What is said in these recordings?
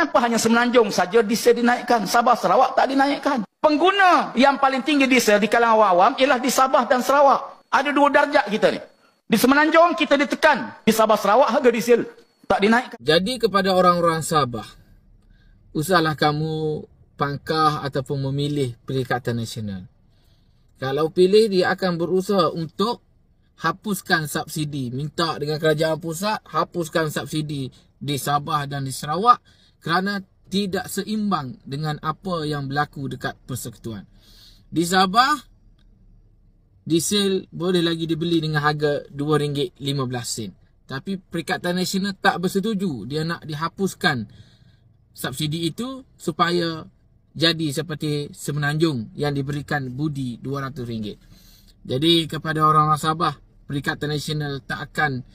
Kenapa hanya Semenanjung saja diesel dinaikkan, Sabah Sarawak tak dinaikkan? Pengguna yang paling tinggi diesel di kalangan awam ialah di Sabah dan Sarawak. Ada dua darjat kita ni. Di Semenanjung kita ditekan, di Sabah Sarawak harga diesel tak dinaikkan. Jadi kepada orang-orang Sabah, usahlah kamu pangkah ataupun memilih Perikatan Nasional. Kalau pilih, dia akan berusaha untuk hapuskan subsidi. Minta dengan kerajaan pusat, hapuskan subsidi di Sabah dan di Sarawak kerana tidak seimbang dengan apa yang berlaku dekat persekutuan. Di Sabah, diesel boleh lagi dibeli dengan harga RM2.15. Tapi Perikatan Nasional tak bersetuju. Dia nak dihapuskan subsidi itu supaya jadi seperti Semenanjung yang diberikan budi RM200. Jadi kepada orang-orang Sabah, Perikatan Nasional tak akan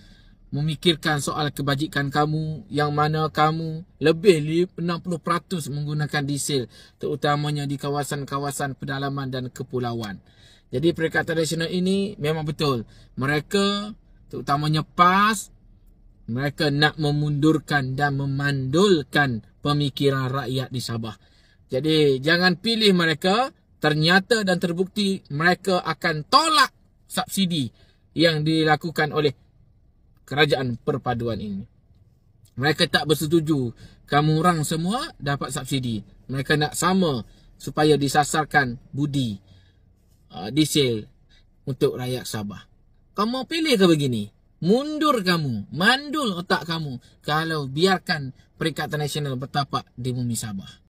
memikirkan soal kebajikan kamu yang mana kamu lebih 60% menggunakan diesel, terutamanya di kawasan-kawasan pedalaman dan kepulauan. Jadi Perikatan Nasional ini memang betul. Mereka, terutamanya PAS, mereka nak memundurkan dan memandulkan pemikiran rakyat di Sabah. Jadi jangan pilih mereka, ternyata dan terbukti mereka akan tolak subsidi yang dilakukan oleh kerajaan perpaduan ini. Mereka tak bersetuju kamu orang semua dapat subsidi. Mereka nak sama supaya disasarkan budi diesel untuk rakyat Sabah. Kamu pilih ke begini? Mundur kamu, mandul otak kamu kalau biarkan Perikatan Nasional bertapak di bumi Sabah.